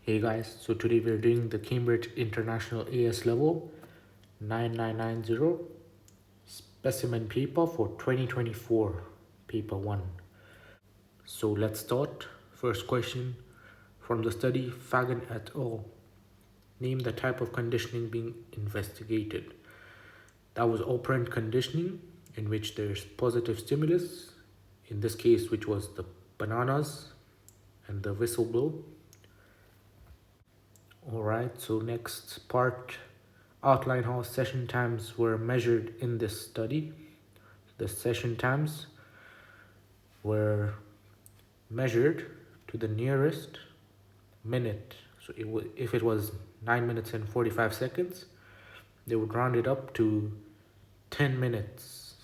Hey guys, so today we're doing the Cambridge International AS level 9990 specimen paper for 2024, paper 1. So let's start. First question from the study, Fagan et al. Name the type of conditioning being investigated. That was operant conditioning, in which there's positive stimulus, in this case, which was the bananas and the whistle blow. Alright, so next part, outline how session times were measured in this study. The session times were measured to the nearest minute. So if it was 9 minutes and 45 seconds, they would round it up to 10 minutes.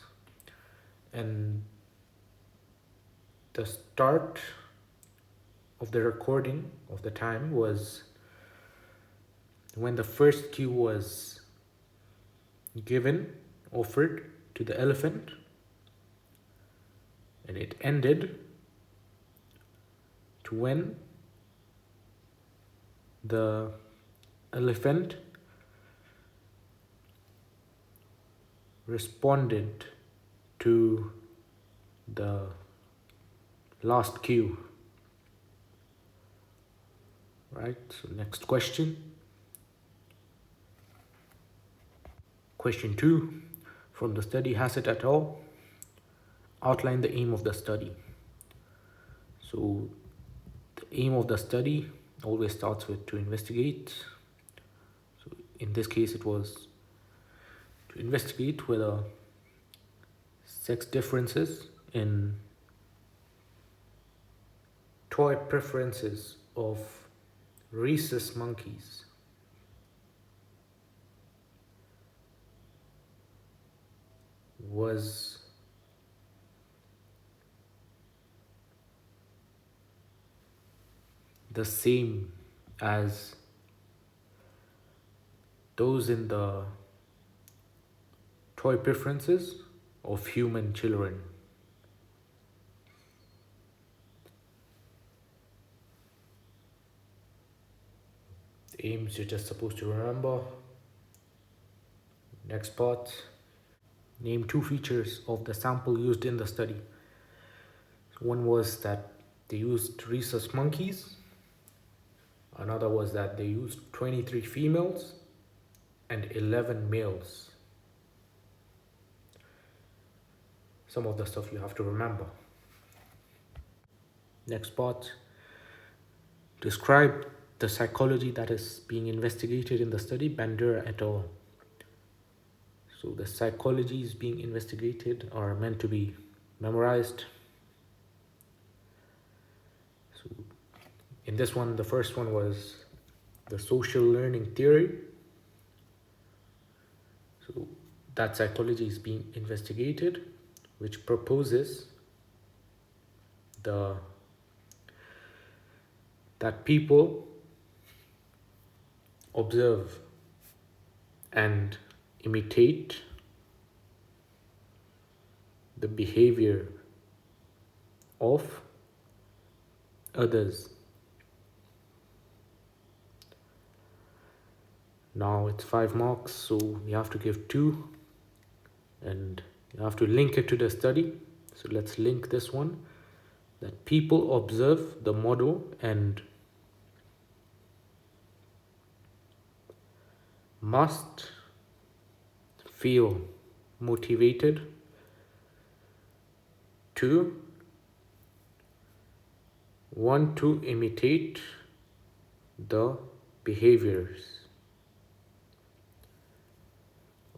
And the start of the recording of the time was when the first cue was offered to the elephant, and it ended to when the elephant responded to the last cue. Right, so next question. Question 2 from the study, Hassett et al. Outline the aim of the study. So the aim of the study always starts with to investigate. So in this case, it was to investigate whether sex differences in toy preferences of rhesus monkeys was the same as those in the toy preferences of human children. The aims you're just supposed to remember. Next part, name 2 features of the sample used in the study. One was that they used rhesus monkeys. Another was that they used 23 females and 11 males. Some of the stuff you have to remember. Next part, describe the psychology that is being investigated in the study, Bandura et al. So the psychologies being investigated are meant to be memorized. So in this one, the first one was the social learning theory. So that psychology is being investigated, which proposes that people observe and imitate the behavior of others. Now it's 5 marks, so you have to give 2 and you have to link it to the study. So let's link this one, that people observe the model and must feel motivated to want to imitate the behaviors.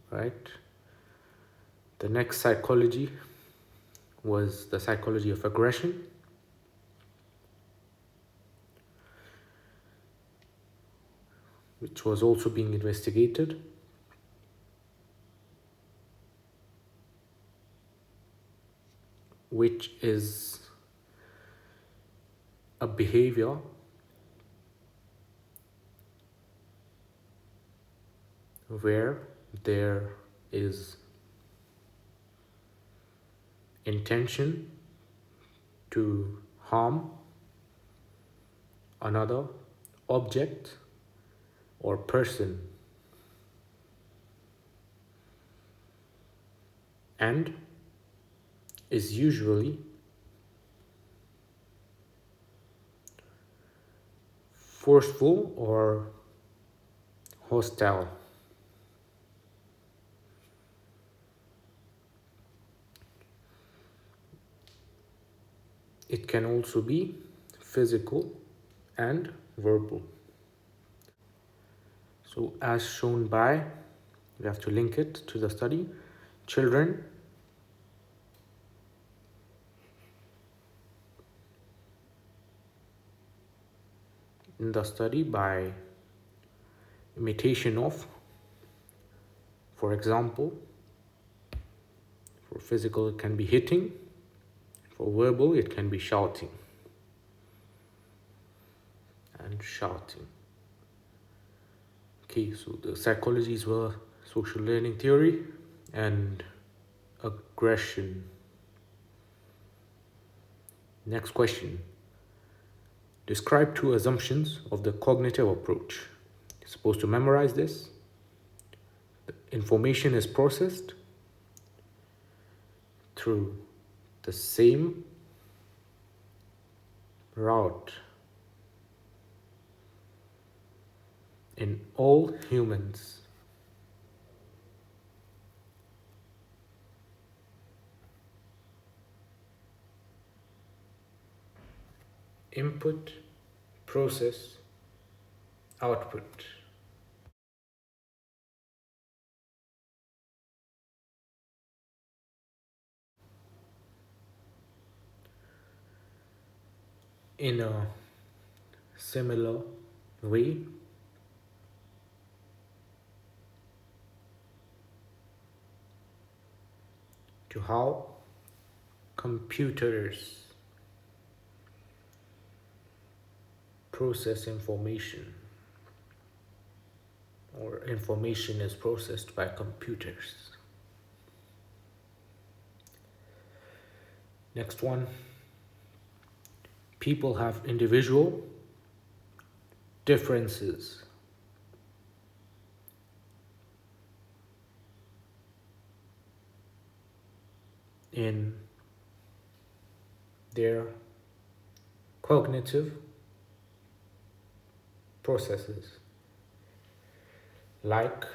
Right? The next psychology was the psychology of aggression. Which was also being investigated. Which is a behavior where there is intention to harm another object or person, and is usually forceful or hostile. It can also be physical and verbal. So as shown by, we have to link it to the study, children in the study by imitation of, for example, for physical it can be hitting, for verbal it can be shouting and shouting. Okay, so the psychologies were social learning theory and aggression. Next question. Describe two assumptions of the cognitive approach. You're supposed to memorize this. The information is processed through the same route in all humans. Input, process, output. In a similar way, to how computers process information, or information is processed by computers. Next one. People have individual differences in their cognitive processes, like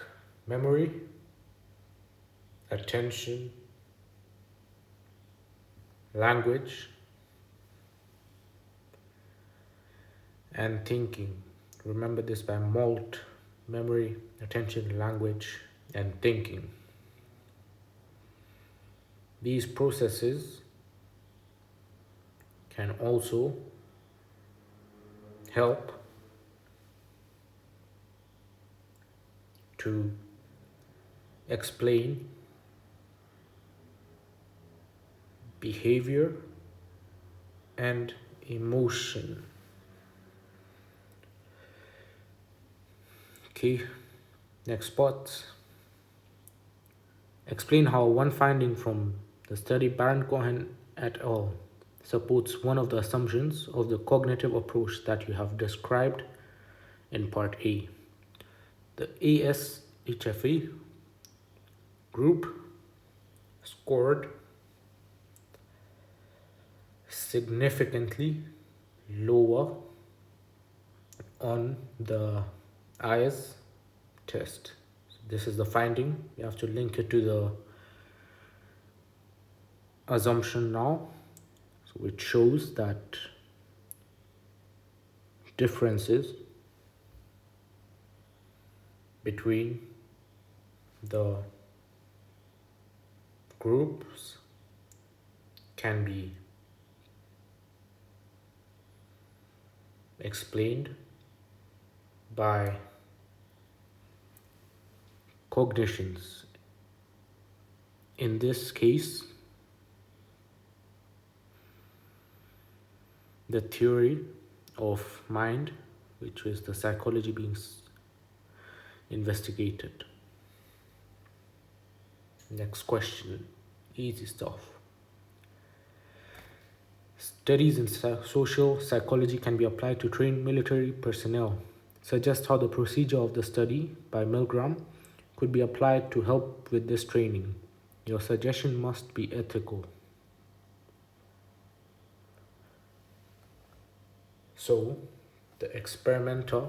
memory, attention, language, and thinking. Remember this by MALT: memory, attention, language, and thinking. These processes can also help to explain behavior and emotion. Okay, next spot. Explain how one finding from the study Baron Cohen et al. Supports one of the assumptions of the cognitive approach that you have described in part A. The ASHFA group scored significantly lower on the eyes test. So this is the finding. You have to link it to the assumption now. So it shows that differences between the groups can be explained by cognitions. In this case, the theory of mind, which is the psychology being investigated. Next question, easy stuff. Studies in social psychology can be applied to train military personnel. suggests how the procedure of the study by Milgram could be applied to help with this training. Your suggestion must be ethical. So, the experimenter,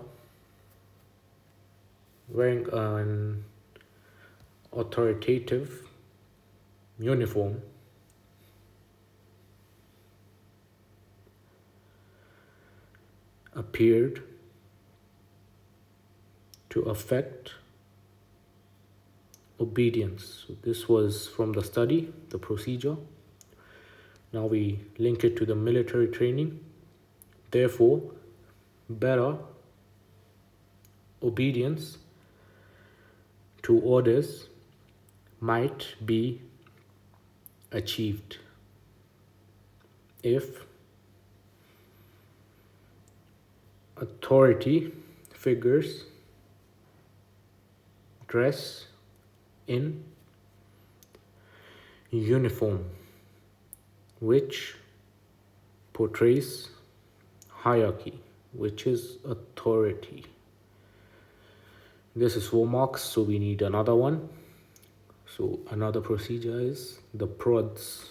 wearing an authoritative uniform, appeared to affect obedience. So this was from the study, the procedure. Now we link it to the military training. Therefore, better obedience to orders might be achieved if authority figures dress in uniform, which portrays hierarchy, which is authority. This is 4 marks, so we need another one. So another procedure is the prods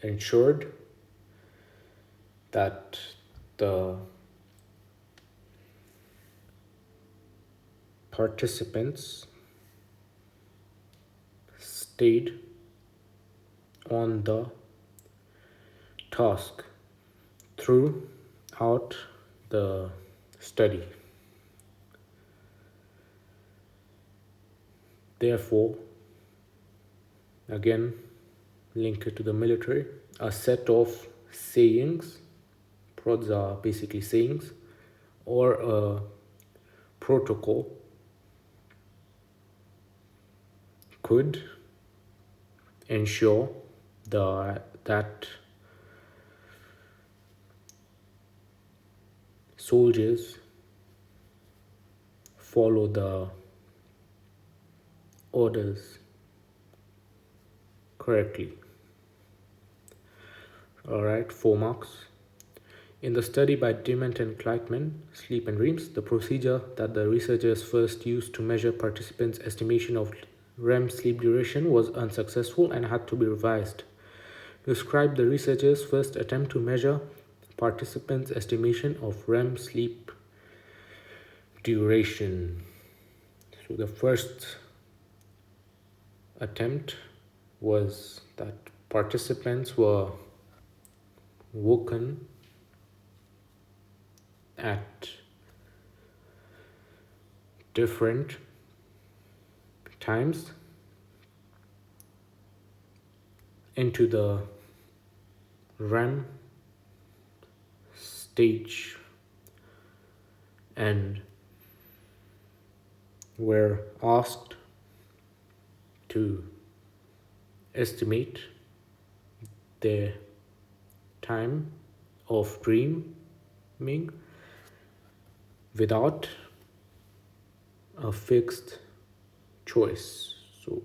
ensured that the participants stayed on the task throughout the study. Therefore, again, link it to the military, a set of sayings, prods are basically sayings, or a protocol could ensure that soldiers follow the orders correctly. Alright, 4 marks. In the study by Dement and Kleitman, Sleep and Dreams, the procedure that the researchers first used to measure participants' estimation of REM sleep duration was unsuccessful and had to be revised. Describe the researchers' first attempt to measure participants' estimation of REM sleep duration. So the first attempt was that participants were woken at different times into the REM stage and were asked to estimate their time of dreaming without a fixed choice. So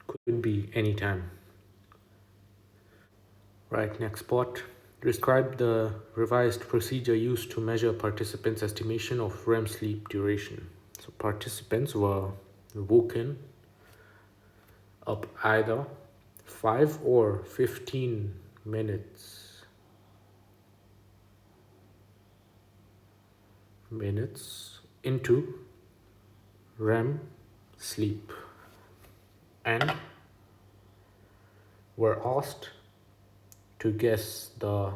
could be any time. Right, next part. Describe the revised procedure used to measure participants' estimation of REM sleep duration. So participants were woken up either 5 or 15 minutes into REM sleep and were asked to guess the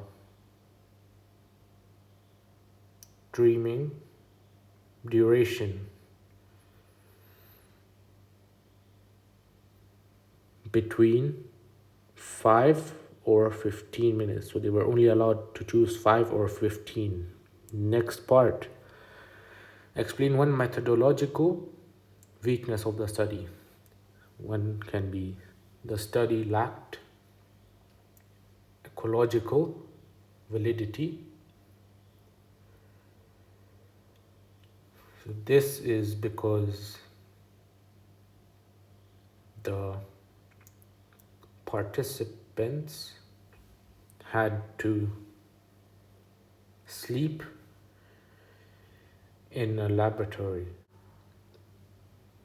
dreaming duration between 5 or 15 minutes. So they were only allowed to choose 5 or 15. Next part. Explain one methodological weakness of the study. One can be the study lacked ecological validity. So this is because the participants had to sleep in a laboratory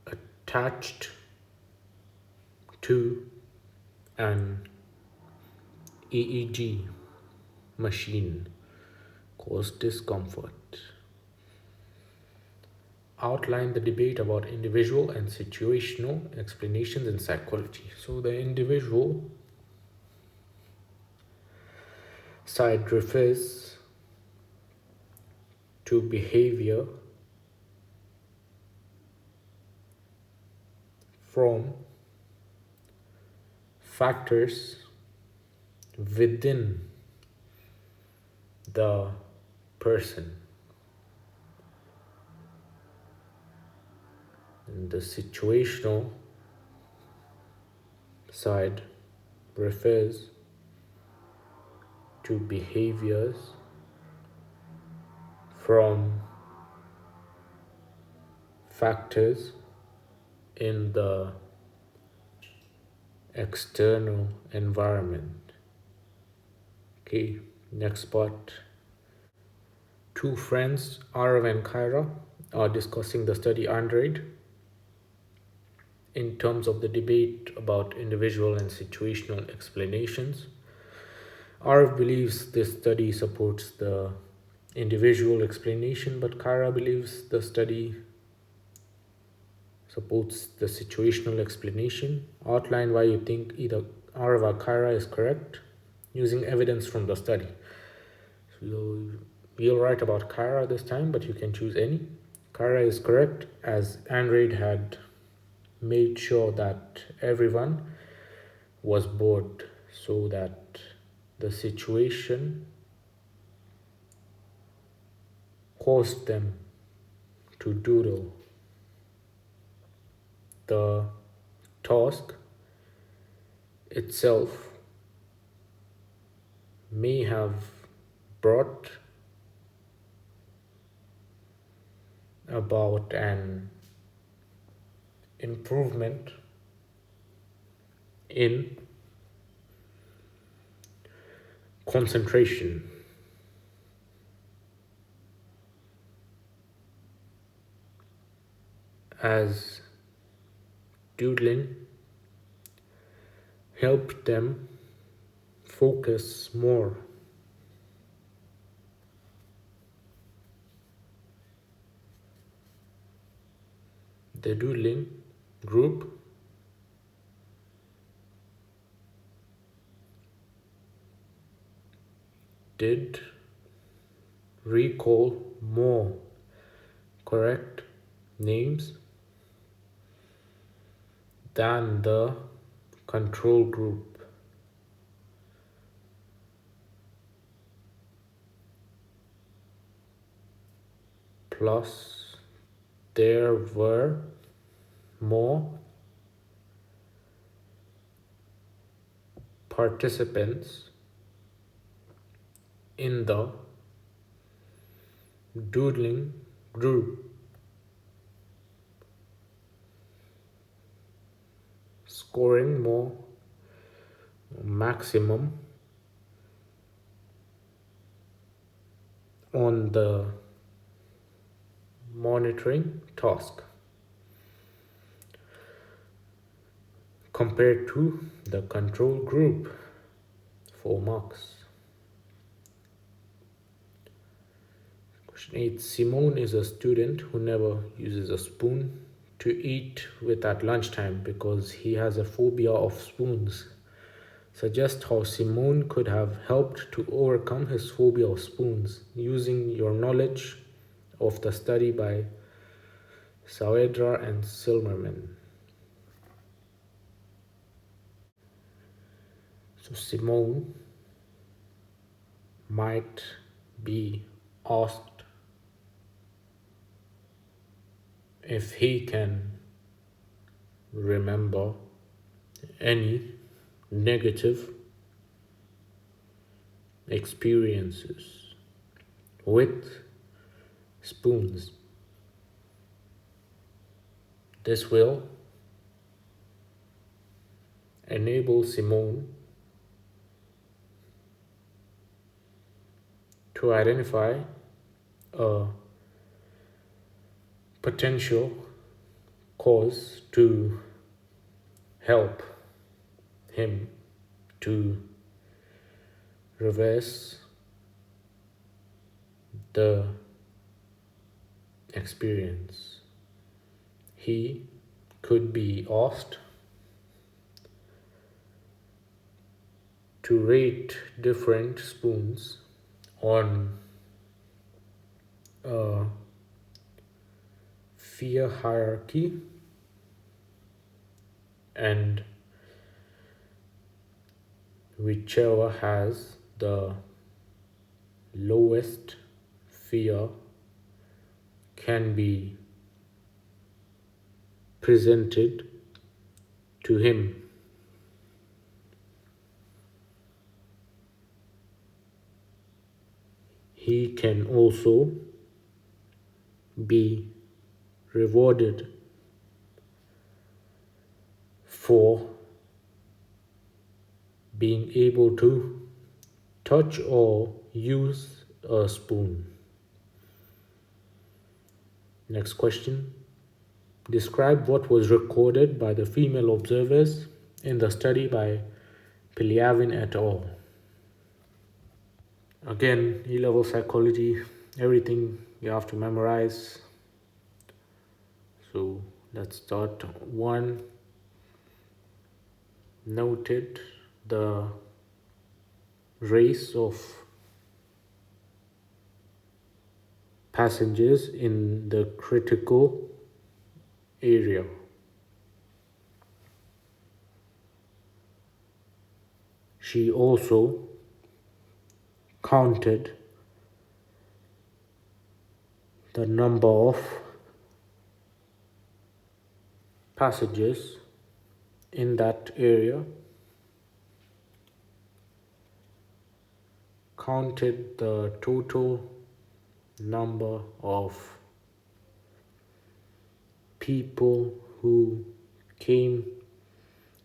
attached to an EEG machine cause discomfort. Outline the debate about individual and situational explanations in psychology. So the individual side refers to behavior from factors within the person. And the situational side refers to behaviors from factors in the external environment. Okay, next part. Two friends, Arav and Kyra, are discussing the study Android in terms of the debate about individual and situational explanations. Arav believes this study supports the individual explanation, but Kyra believes the study supports the situational explanation. Outline why you think either Arav or Kyra is correct using evidence from the study. So we'll write about Kyra this time, but you can choose any. Kyra is correct as Android had made sure that everyone was bored so that the situation caused them to doodle. The task itself may have brought about an improvement in concentration. As doodling helped them focus more. The doodling group did recall more correct names than the control group. Plus, there were more participants in the doodling group, scoring more maximum on the monitoring task compared to the control group, 4 marks. Question 8. Simone is a student who never uses a spoon to eat with at lunchtime because he has a phobia of spoons. Suggest how Simone could have helped to overcome his phobia of spoons using your knowledge of the study by Saavedra and Silverman. So Simone might be asked if he can remember any negative experiences with spoons. This will enable Simone to identify a potential cause to help him to reverse the experience. He could be asked to rate different spoons on a fear hierarchy, and whichever has the lowest fear can be presented to him. He can also be rewarded for being able to touch or use a spoon. Next question. Describe what was recorded by the female observers in the study by Piliavin et al. Again, E-level psychology, everything you have to memorize. So let's start. One, noted the race of passengers in the critical area. She also counted the number of passengers in that area, counted the total number of people who came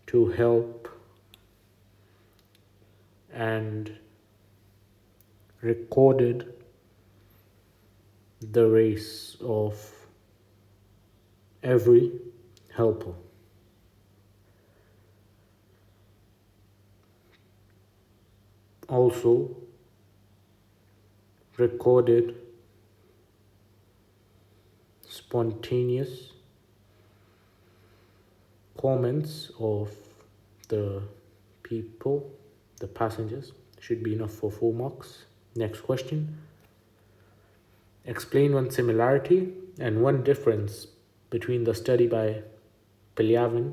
to help, and recorded the race of every helper. Also recorded spontaneous comments of the people, the passengers. Should be enough for 4 marks. Next question. Explain one similarity and one difference between the study by Piliavin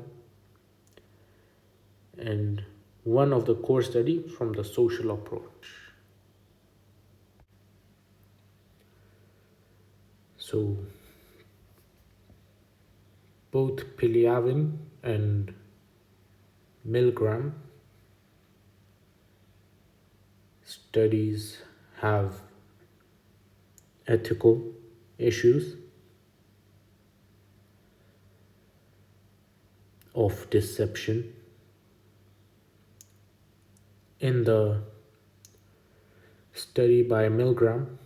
and one of the core study from the social approach. So both Piliavin and Milgram studies have ethical issues of deception. In the study by Milgram,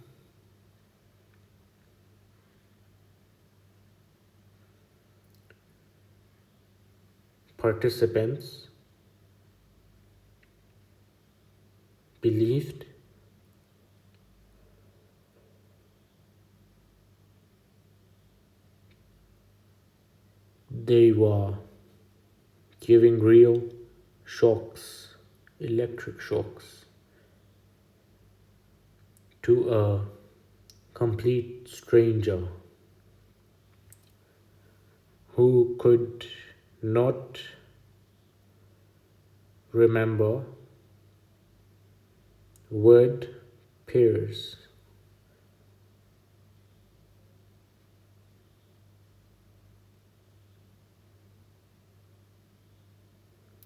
participants believed they were giving real shocks, electric shocks, to a complete stranger who could not remember word pairs.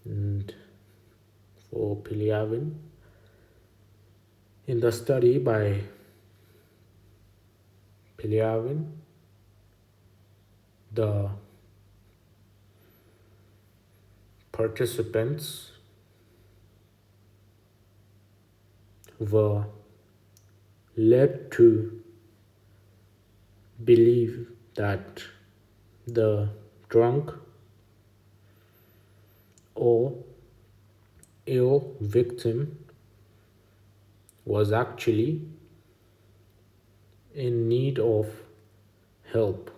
And for Piliavin, in the study by Piliavin, the participants were led to believe that the drunk or ill victim was actually in need of help.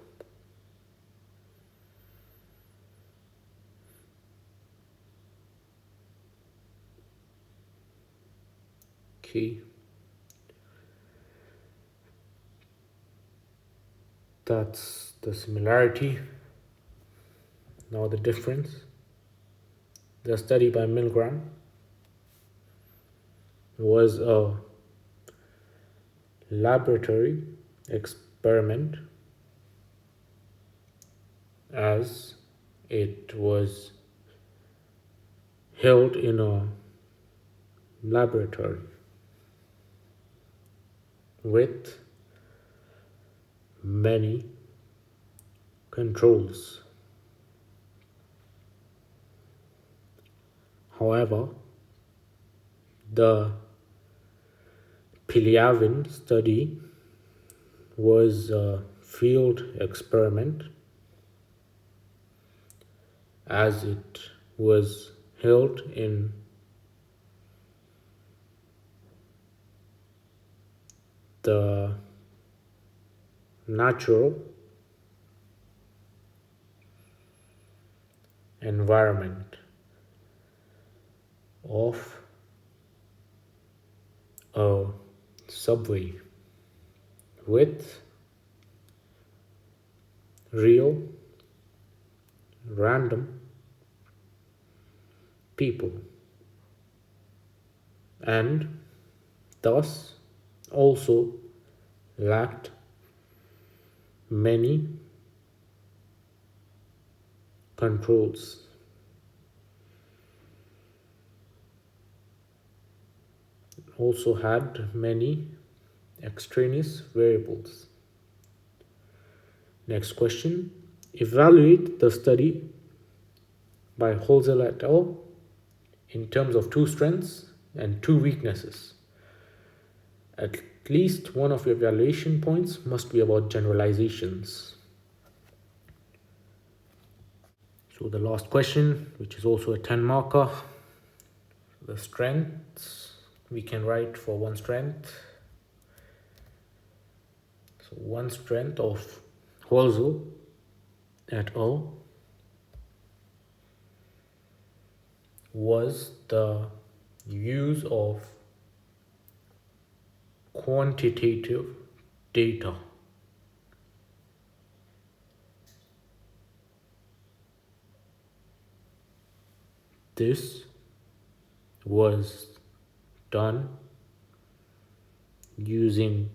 Okay, that's the similarity. Now the difference. The study by Milgram was a laboratory experiment, as it was held in a laboratory with many controls. However, the Piliavin study was a field experiment, as it was held in the natural environment of a subway with real random people, and thus also lacked many controls. Also had many extraneous variables. Next question. Evaluate the study by Holzel et al. In terms of two strengths and two weaknesses. At least one of your evaluation points must be about generalizations. So the last question, which is also a 10 marker, the strengths we can write for one strength. So one strength of Holzel et al. Was the use of quantitative data. This was done using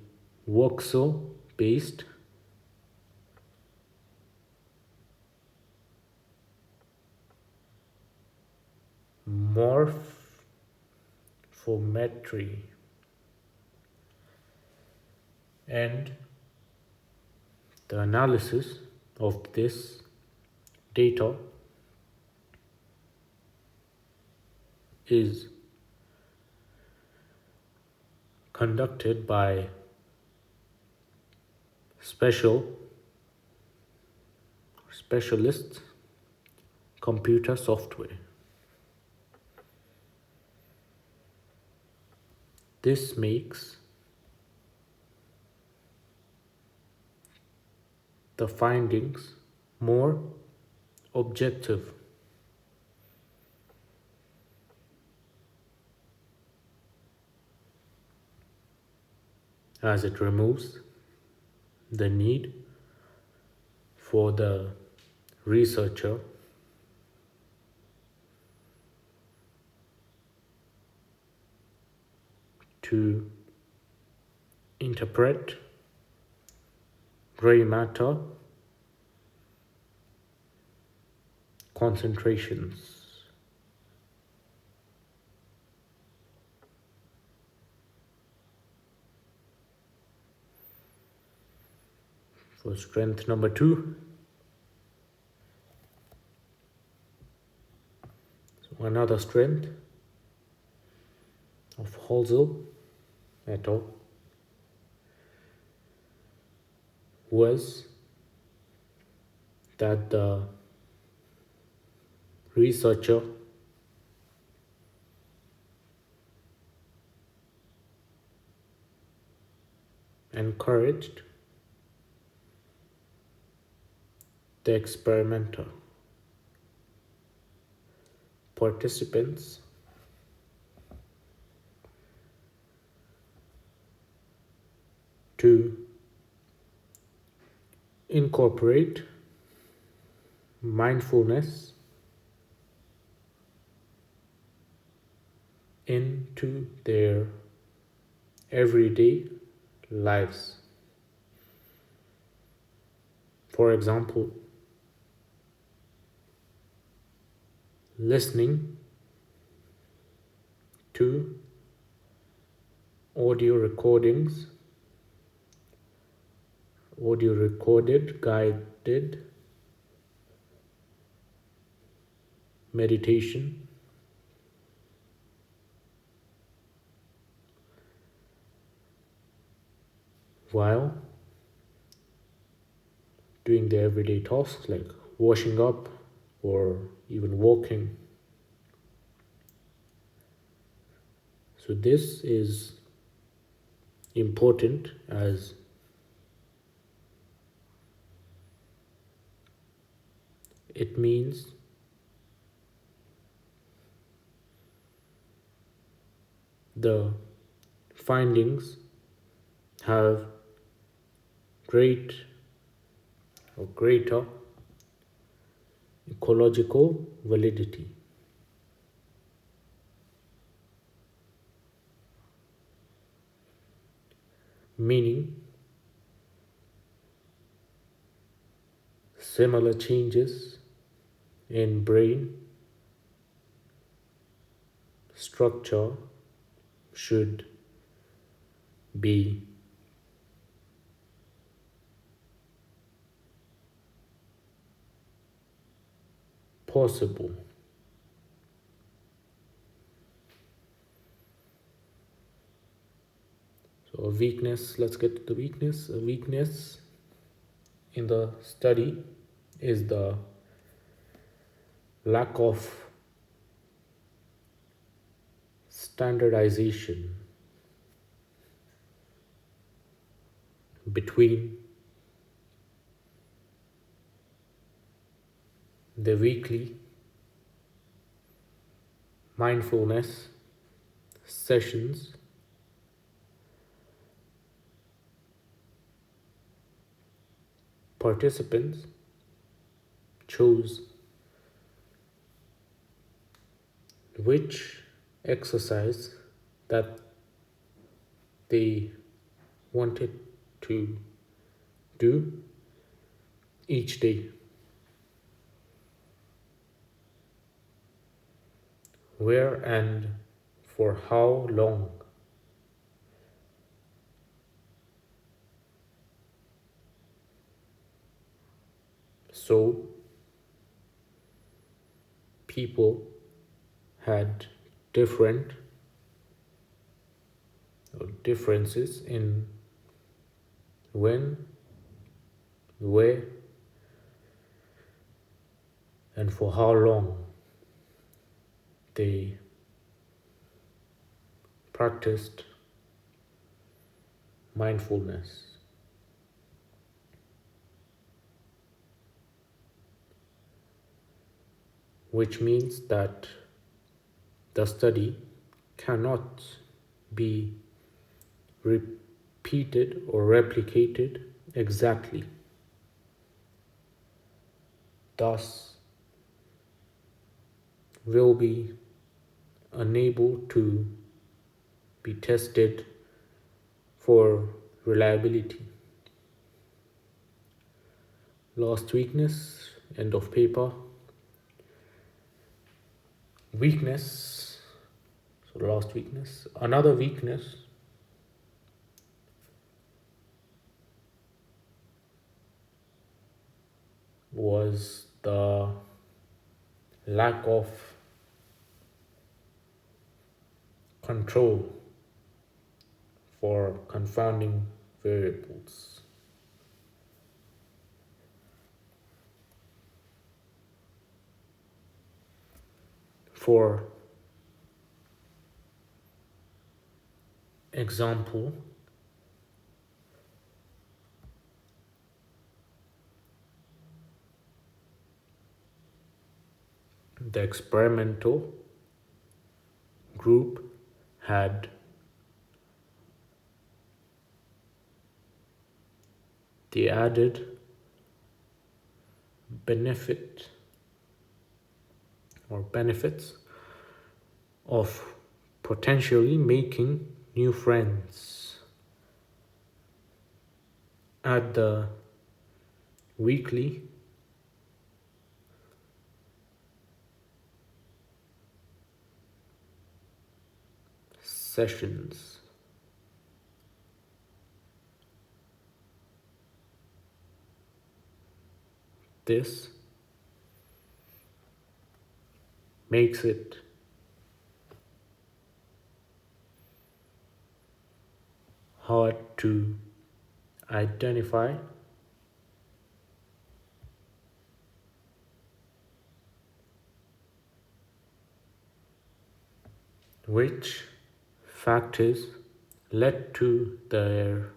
voxel-based morphometry, and the analysis of this data is conducted by specialist computer software. This makes the findings more objective, as it removes the need for the researcher to interpret gray matter concentrations. For strength number 2, so another strength of Holzel et al. Was that the researcher encouraged the experimenter participants to incorporate mindfulness into their everyday lives. For example, listening to audio recordings, audio recorded guided meditation, while doing their everyday tasks like washing up or even walking. So this is important as it means the findings have great or greater ecological validity. Meaning, similar changes in brain structure should be possible. So a weakness, let's get to the weakness. A weakness in the study is the lack of standardization between the weekly mindfulness sessions participants chose which exercise that they wanted to do each day, where and for how long. So people had different or differences in when, where, and for how long they practiced mindfulness. Which means that the study cannot be repeated or replicated exactly. Thus, will be unable to be tested for reliability. Last weakness, end of paper. Weakness, so last weakness. Another weakness was the lack of control for confounding variables. For example, the experimental group had the added benefits of potentially making new friends at the weekly sessions. This makes it hard to identify which factors led to their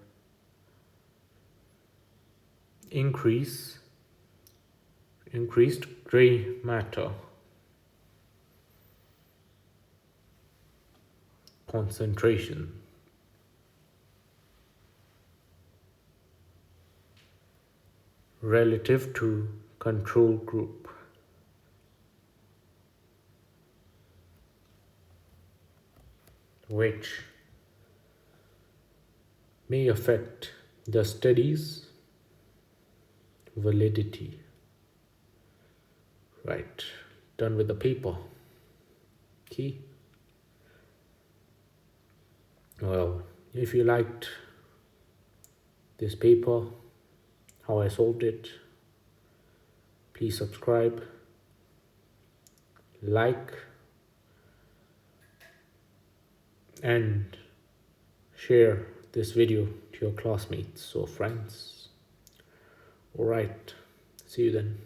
increased gray matter concentration relative to control group, which may affect the study's validity. Right, done with the paper. Key. Well, if you liked this paper, how I solved it, please subscribe, like, and share this video to your classmates or friends. Alright, see you then.